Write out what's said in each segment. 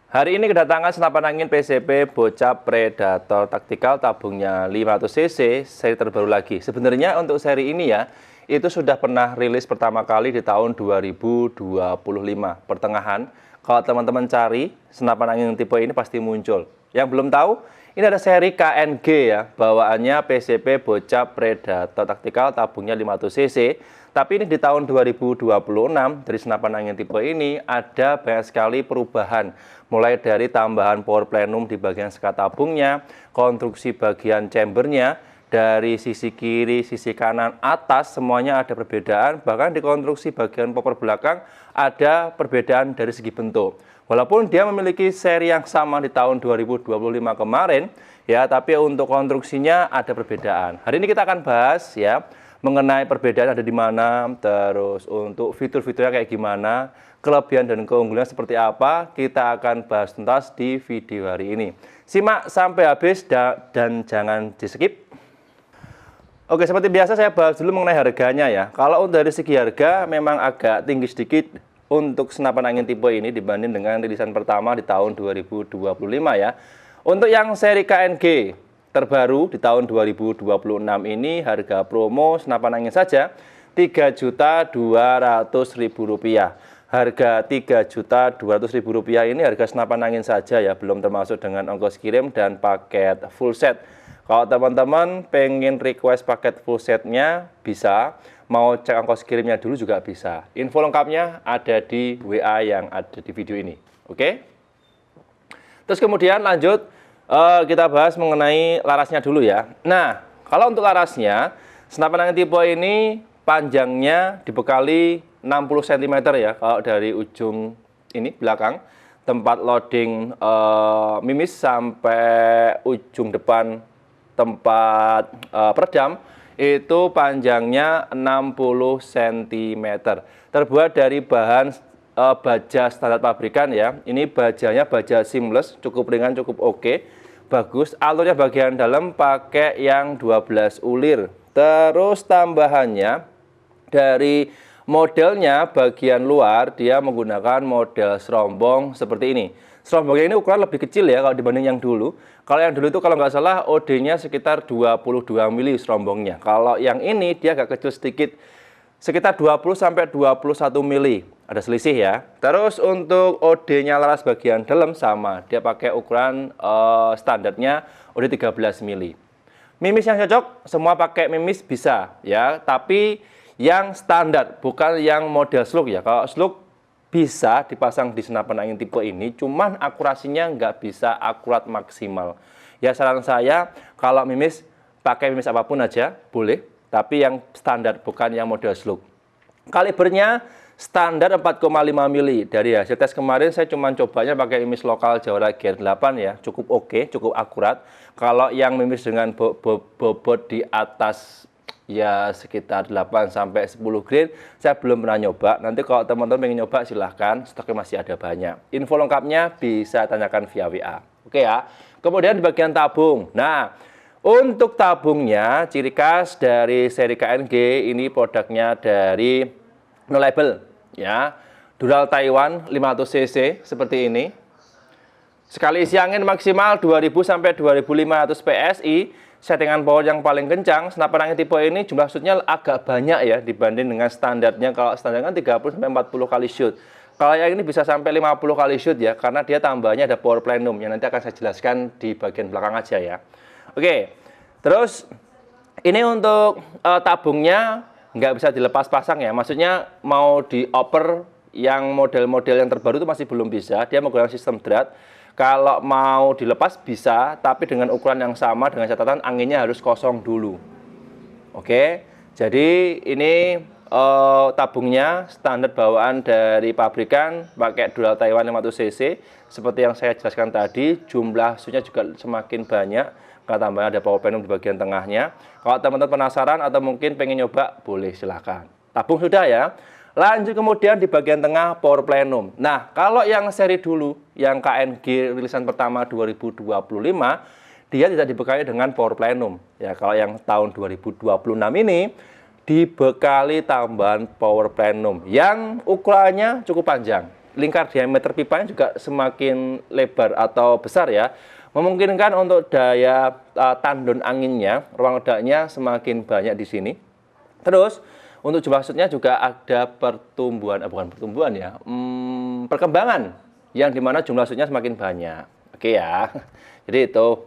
Hari ini kedatangan senapan angin PCP Bocap Predator Tactical tabungnya 500 cc, seri terbaru lagi. Sebenarnya untuk seri ini ya, itu sudah pernah rilis pertama kali di tahun 2025 pertengahan. Kalau teman-teman cari senapan angin tipe ini pasti muncul. Yang belum tahu, ini ada seri KNG ya, bawaannya PCP Bocap Predator Tactical tabungnya 500 cc. Tapi ini di tahun 2026 dari senapan angin tipe ini ada banyak sekali perubahan. Mulai dari tambahan power plenum di bagian sekat tabungnya, konstruksi bagian chambernya, dari sisi kiri, sisi kanan, atas semuanya ada perbedaan. Bahkan di konstruksi bagian popper belakang ada perbedaan dari segi bentuk. Walaupun dia memiliki seri yang sama di tahun 2025 kemarin, ya, tapi untuk konstruksinya ada perbedaan. Hari ini kita akan bahas ya mengenai perbedaan ada di mana, terus untuk fitur-fiturnya kayak gimana, kelebihan dan keunggulan seperti apa, kita akan bahas tuntas di video hari ini. Simak sampai habis dan jangan di-skip. Oke, seperti biasa saya bahas dulu mengenai harganya ya. Kalau dari segi harga memang agak tinggi sedikit untuk senapan angin tipe ini dibanding dengan rilisan pertama di tahun 2025 ya. Untuk yang seri KNG terbaru di tahun 2026 ini harga promo senapan angin saja Rp3.200.000. Harga Rp3.200.000 ini harga senapan angin saja ya, belum termasuk dengan ongkos kirim dan paket full set. Kalau teman-teman pengen request paket full setnya bisa, mau cek ongkos kirimnya dulu juga bisa. Info lengkapnya ada di WA yang ada di video ini. Oke? Terus kemudian lanjut kita bahas mengenai larasnya dulu ya. Nah, kalau untuk larasnya, senapan angin tipe ini panjangnya dibekali 60 cm ya, kalau dari ujung ini belakang, tempat loading mimis sampai ujung depan tempat peredam, itu panjangnya 60 cm. Terbuat dari bahan baja standar pabrikan ya. Ini bajanya baja seamless, cukup ringan, cukup oke. Bagus, alurnya bagian dalam pakai yang 12 ulir. Terus tambahannya dari modelnya bagian luar dia menggunakan model serombong seperti ini. Serombongnya ini ukuran lebih kecil ya kalau dibanding yang dulu. Kalau yang dulu itu kalau nggak salah OD-nya sekitar 22 mili serombongnya. Kalau yang ini dia agak kecil sedikit, sekitar 20-21 mili. Ada selisih ya. Terus untuk OD-nya laras bagian dalam sama. Dia pakai ukuran standarnya OD 13 mili. Mimis yang cocok, semua pakai mimis bisa ya. Tapi yang standar, bukan yang model slug ya. Kalau slug bisa dipasang di senapan angin tipe ini, cuman akurasinya nggak bisa akurat maksimal. Ya saran saya, kalau mimis, pakai mimis apapun aja, boleh. Tapi yang standar, bukan yang model slug. Kalibernya standar 4,5 mili. Dari hasil tes kemarin saya cuma cobanya pakai mimis lokal Jawara GR8 ya. Cukup oke, cukup akurat. Kalau yang mimis dengan bobot di atas ya sekitar 8-10 grain, saya belum pernah nyoba. Nanti kalau teman-teman pengen nyoba silahkan, stoknya masih ada banyak. Info lengkapnya bisa tanyakan via WA. Oke ya. Kemudian di bagian tabung. Nah, untuk tabungnya ciri khas dari seri KNG ini produknya dari No Label ya. Dural Taiwan 500 cc seperti ini. Sekali isi angin maksimal 2000 sampai 2500 PSI. Settingan power yang paling kencang, senapan angin tipe ini jumlah shootnya agak banyak ya dibanding dengan standarnya. Kalau standar kan 30 sampai 40 kali shoot. Kalau yang ini bisa sampai 50 kali shoot ya, karena dia tambahnya ada power plenum yang nanti akan saya jelaskan di bagian belakang aja ya. Oke. Terus ini untuk tabungnya nggak bisa dilepas pasang ya. Maksudnya mau dioper yang model-model yang terbaru itu masih belum bisa. Dia menggunakan sistem drat. Kalau mau dilepas bisa, tapi dengan ukuran yang sama, dengan catatan anginnya harus kosong dulu. Oke, jadi ini tabungnya standar bawaan dari pabrikan, pakai Dural Taiwan 500 cc. Seperti yang saya jelaskan tadi, jumlah shootnya juga semakin banyak. Karena tambahnya ada power plenum di bagian tengahnya. Kalau teman-teman penasaran atau mungkin pengen nyoba, boleh silahkan. Tabung sudah ya. Lanjut kemudian di bagian tengah power plenum. Nah, kalau yang seri dulu, yang KNG rilisan pertama 2025, dia tidak dibekali dengan power plenum. Ya, kalau yang tahun 2026 ini dibekali tambahan power plenum yang ukurannya cukup panjang. lingkar diameter pipanya juga semakin lebar atau besar ya, memungkinkan untuk daya tandon anginnya, ruang ledaknya semakin banyak di sini. Terus untuk jumlah shootnya juga ada pertumbuhan, bukan pertumbuhan ya, perkembangan yang dimana jumlah shootnya semakin banyak. Oke ya, jadi itu.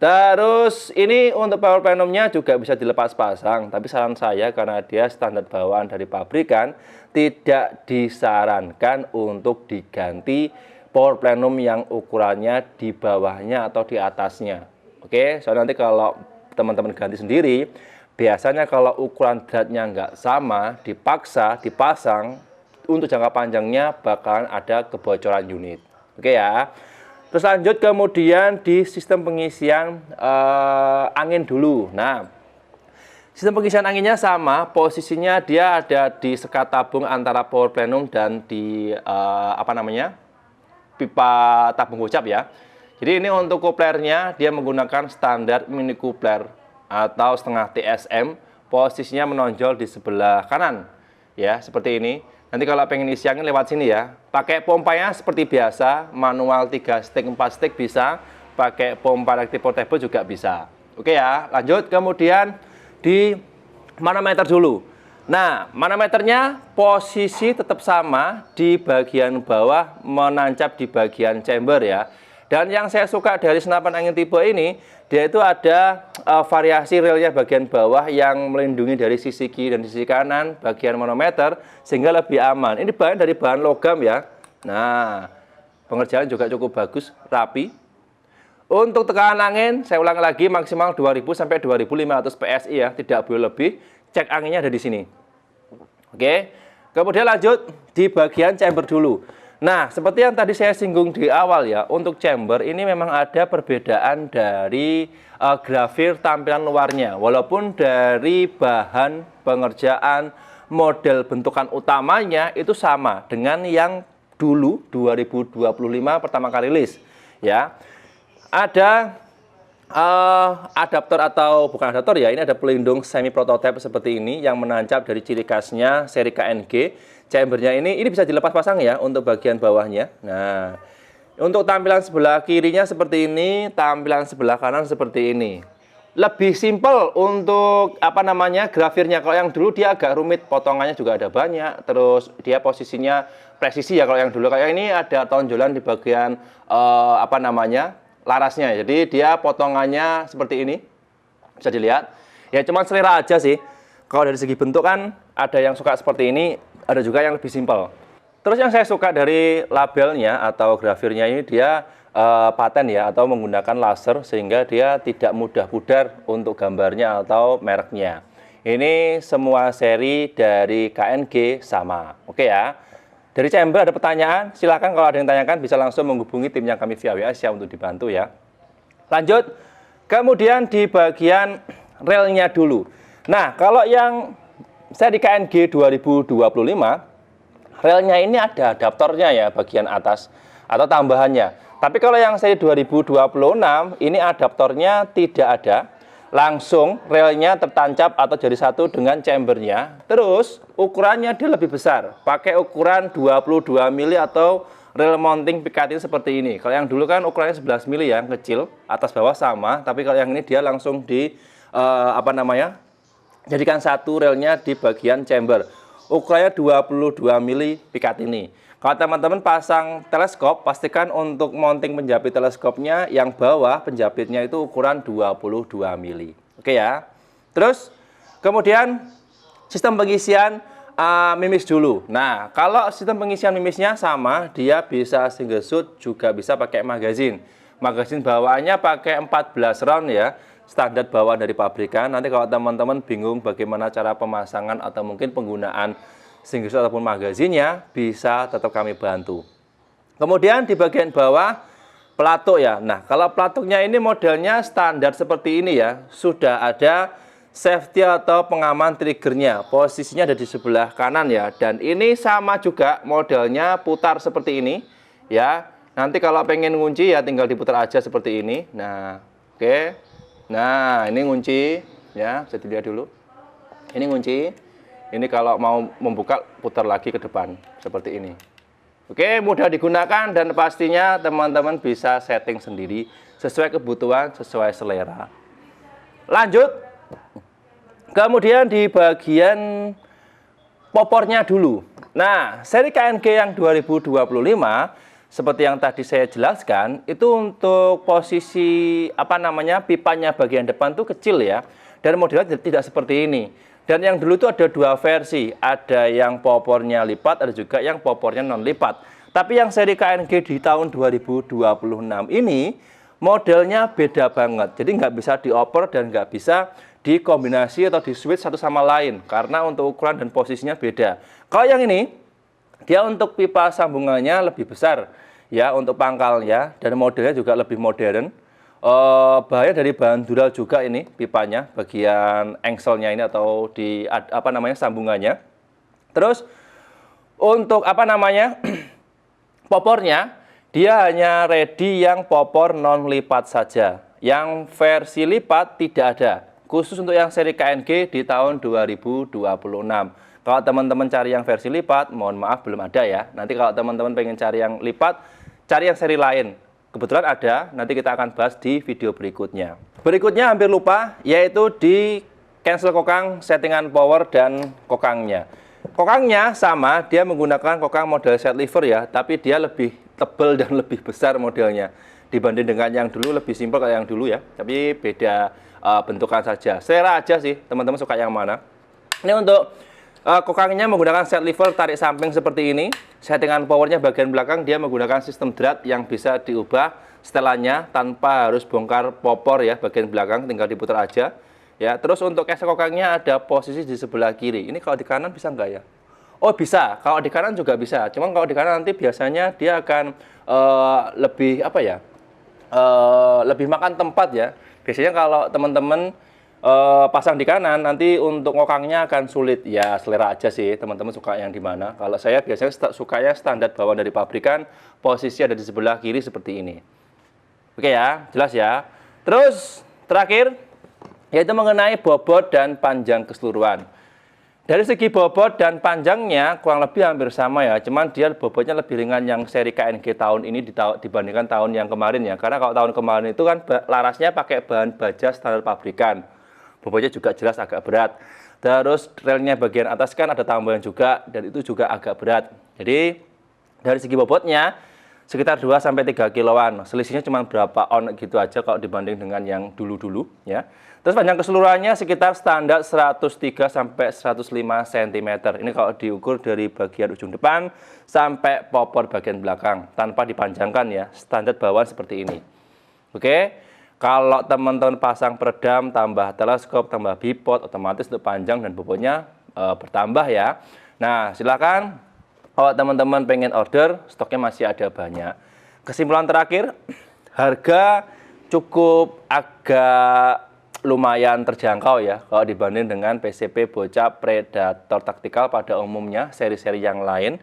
Terus ini untuk power plenumnya juga bisa dilepas pasang, tapi saran saya karena dia standar bawaan dari pabrikan, tidak disarankan untuk diganti power plenum yang ukurannya di bawahnya atau di atasnya. Oke, soalnya nanti kalau teman-teman ganti sendiri, biasanya kalau ukuran dratnya nggak sama, dipaksa dipasang, untuk jangka panjangnya bakalan ada kebocoran unit. Oke ya. Terus lanjut kemudian di sistem pengisian angin dulu. Nah, sistem pengisian anginnya sama, posisinya dia ada di sekat tabung antara power plenum dan di pipa tabung gocap ya. Jadi ini untuk koplernya dia menggunakan standar mini coupler atau setengah TSM, posisinya menonjol di sebelah kanan ya, seperti ini. Nanti kalau pengen isi angin lewat sini ya. Pakai pompanya seperti biasa, manual 3 stick, 4 stick bisa, pakai pompa reaktif portable juga bisa. Oke ya, lanjut kemudian di manometer dulu. Nah, manometernya posisi tetap sama di bagian bawah, menancap di bagian chamber ya. Dan yang saya suka dari senapan angin tipe ini, dia itu ada variasi relnya bagian bawah yang melindungi dari sisi kiri dan sisi kanan bagian manometer sehingga lebih aman. Ini bahan dari bahan logam ya. Nah, pengerjaan juga cukup bagus, rapi. Untuk tekanan angin, saya ulang lagi maksimal 2000 sampai 2500 PSI ya, tidak boleh lebih. Cek anginnya ada di sini. Oke. Kemudian lanjut di bagian chamber dulu. Nah, seperti yang tadi saya singgung di awal ya, untuk chamber ini memang ada perbedaan dari grafir tampilan luarnya. Walaupun dari bahan pengerjaan model bentukan utamanya itu sama dengan yang dulu 2025 pertama kali rilis ya. Ada adaptor atau bukan adaptor ya, ini ada pelindung semi prototipe seperti ini yang menancap dari ciri khasnya seri KNG. Chambernya ini bisa dilepas pasang ya untuk bagian bawahnya. Nah, untuk tampilan sebelah kirinya seperti ini, tampilan sebelah kanan seperti ini. Lebih simpel untuk grafirnya. Kalau yang dulu dia agak rumit, potongannya juga ada banyak. Terus dia posisinya presisi ya kalau yang dulu. Kayak ini ada tonjolan di bagian larasnya. Jadi dia potongannya seperti ini. Bisa dilihat. Ya cuman selera aja sih. Kalau dari segi bentuk kan ada yang suka seperti ini, ada juga yang lebih simpel. Terus yang saya suka dari labelnya atau grafirnya ini dia paten ya atau menggunakan laser sehingga dia tidak mudah pudar untuk gambarnya atau mereknya. Ini semua seri dari KNG sama. Oke ya. Dari chamber ada pertanyaan, silahkan kalau ada yang tanyakan bisa langsung menghubungi tim yang kami via WA siap untuk dibantu ya. Lanjut, kemudian di bagian relnya dulu. Nah, kalau yang saya di KNG 2025, relnya ini ada adaptornya ya bagian atas atau tambahannya. Tapi kalau yang saya 2026, ini adaptornya tidak ada. Langsung relnya tertancap atau jadi satu dengan chambernya. Terus ukurannya dia lebih besar. Pakai ukuran 22 mili atau rel mounting Picatinny seperti ini. Kalau yang dulu kan ukurannya 11 mili ya, kecil, atas bawah sama. Tapi kalau yang ini dia langsung di jadikan satu relnya di bagian chamber. Ukurannya 22 mili Picatinny. Kalau teman-teman pasang teleskop, pastikan untuk mounting penjepit teleskopnya yang bawah penjepitnya itu ukuran 22 mili. Oke ya. Terus kemudian sistem pengisian mimis dulu. Nah, kalau sistem pengisian mimisnya sama, dia bisa single shoot, juga bisa pakai magazine. Magazine bawaannya pakai 14 round ya. Standar bawaan dari pabrikan. Nanti kalau teman-teman bingung bagaimana cara pemasangan atau mungkin penggunaan single shoot ataupun magazinnya, bisa tetap kami bantu. Kemudian di bagian bawah pelatuk ya. Nah, kalau pelatuknya ini modelnya standar seperti ini ya. Sudah ada safety atau pengaman triggernya. Posisinya ada di sebelah kanan ya. Dan ini sama juga modelnya putar seperti ini ya. Nanti kalau pengen ngunci ya tinggal diputar aja seperti ini. Nah, oke. Nah, ini ngunci ya, bisa dilihat dulu. Ini ngunci. Ini kalau mau membuka putar lagi ke depan seperti ini. Oke, mudah digunakan dan pastinya teman-teman bisa setting sendiri sesuai kebutuhan, sesuai selera. Lanjut. Kemudian di bagian popornya dulu. Nah, seri KNG yang 2025 seperti yang tadi saya jelaskan, itu untuk posisi pipanya bagian depan tuh kecil ya. Dan modelnya tidak seperti ini. Dan yang dulu itu ada dua versi, ada yang popornya lipat, ada juga yang popornya non lipat. Tapi yang seri KNG di tahun 2026 ini modelnya beda banget. Jadi nggak bisa dioper dan nggak bisa dikombinasi atau di switch satu sama lain karena untuk ukuran dan posisinya beda. Kalau yang ini dia untuk pipa sambungannya lebih besar ya untuk pangkalnya dan modelnya juga lebih modern. Bahannya dari bahan dural juga ini pipanya, bagian engselnya ini atau di sambungannya. Terus untuk popornya dia hanya ready yang popor non lipat saja. Yang versi lipat tidak ada. Khusus untuk yang seri KNG di tahun 2026. Kalau teman-teman cari yang versi lipat, mohon maaf belum ada ya. Nanti kalau teman-teman pengen cari yang lipat, cari yang seri lain. Kebetulan ada, nanti kita akan bahas di video berikutnya. Berikutnya hampir lupa, yaitu di cancel kokang, settingan power, dan kokangnya. Kokangnya sama, dia menggunakan kokang model set lever ya, tapi dia lebih tebal dan lebih besar modelnya. Dibanding dengan yang dulu, lebih simpel kayak yang dulu ya, tapi beda bentukan saja. Selera aja sih, teman-teman suka yang mana. Ini untuk kokangnya menggunakan set lever tarik samping seperti ini. Settingan powernya bagian belakang dia menggunakan sistem drat yang bisa diubah setelannya tanpa harus bongkar popor ya bagian belakang, tinggal diputar aja. Ya, terus untuk cancel kokangnya ada posisi di sebelah kiri. Ini kalau di kanan bisa nggak ya? Oh bisa, kalau di kanan juga bisa. Cuman kalau di kanan nanti biasanya dia akan lebih lebih makan tempat ya. Biasanya kalau teman-teman pasang di kanan nanti untuk ngokangnya akan sulit ya, selera aja sih teman-teman suka yang di mana. Kalau saya biasanya sukanya standar bawaan dari pabrikan, posisi ada di sebelah kiri seperti ini. Oke ya, jelas ya. Terus terakhir yaitu mengenai bobot dan panjang keseluruhan. Dari segi bobot dan panjangnya kurang lebih hampir sama ya, cuman dia bobotnya lebih ringan yang seri KNG tahun ini dibandingkan tahun yang kemarin ya. Karena kalau tahun kemarin itu kan larasnya pakai bahan baja standar pabrikan. Bobotnya juga jelas agak berat. Terus relnya bagian atas kan ada tambahan juga dan itu juga agak berat. Jadi dari segi bobotnya sekitar 2-3 kiloan. Selisihnya cuma berapa on gitu aja kalau dibanding dengan yang dulu-dulu ya. Terus panjang keseluruhannya sekitar standar 103-105 cm. Ini kalau diukur dari bagian ujung depan sampai popor bagian belakang tanpa dipanjangkan ya. Standar bawaan seperti ini. Oke. Kalau teman-teman pasang peredam, tambah teleskop, tambah bipod, otomatis untuk panjang dan bobotnya bertambah ya. Nah, silakan kalau teman-teman pengen order, stoknya masih ada banyak. Kesimpulan terakhir, harga cukup agak lumayan terjangkau ya kalau dibanding dengan PCP Bocap Predator Tactical pada umumnya, seri-seri yang lain.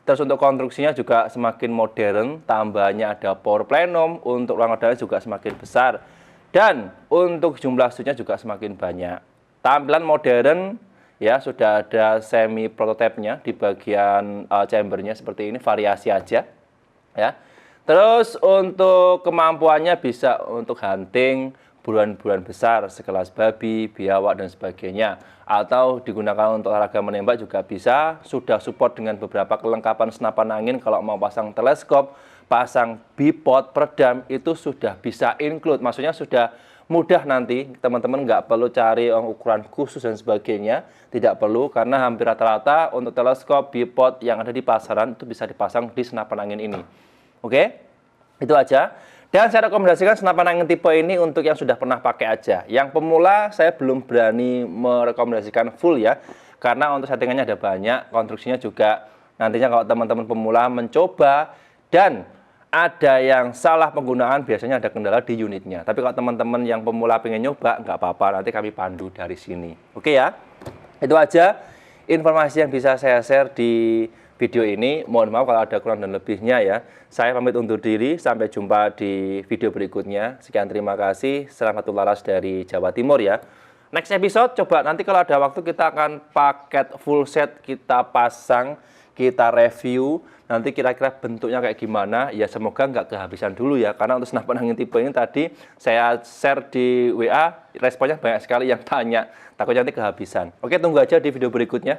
Terus untuk konstruksinya juga semakin modern, tambahnya ada power plenum, untuk ruang udara juga semakin besar. Dan untuk jumlah suitnya juga semakin banyak. Tampilan modern, ya sudah ada semi prototipenya di bagian chambernya seperti ini, variasi aja. Ya. Terus untuk kemampuannya bisa untuk hunting, buruan-buruan besar sekelas babi, biawak dan sebagainya, atau digunakan untuk olahraga menembak juga bisa. Sudah support dengan beberapa kelengkapan senapan angin. Kalau mau pasang teleskop, pasang bipod, peredam, itu sudah bisa include. Maksudnya sudah mudah nanti teman-teman nggak perlu cari ukuran khusus dan sebagainya, tidak perlu karena hampir rata-rata untuk teleskop, bipod yang ada di pasaran itu bisa dipasang di senapan angin ini. Oke, itu aja. Dan saya rekomendasikan senapan angin tipe ini untuk yang sudah pernah pakai aja. Yang pemula saya belum berani merekomendasikan full ya. Karena untuk settingannya ada banyak, konstruksinya juga nantinya kalau teman-teman pemula mencoba dan ada yang salah penggunaan biasanya ada kendala di unitnya. Tapi kalau teman-teman yang pemula pengen nyoba, nggak apa-apa, nanti kami pandu dari sini. Oke ya, itu aja informasi yang bisa saya share di video ini. Mohon maaf kalau ada kurang dan lebihnya ya. Saya pamit undur diri, sampai jumpa di video berikutnya. Sekian, terima kasih. Salam satu laras dari Jawa Timur ya. Next episode coba nanti kalau ada waktu kita akan paket full set kita pasang kita review, nanti kira-kira bentuknya kayak gimana. Ya semoga nggak kehabisan dulu ya, karena untuk senapan angin tipe ini tadi saya share di WA, responnya banyak sekali yang tanya, takutnya nanti kehabisan. Oke, tunggu aja di video berikutnya.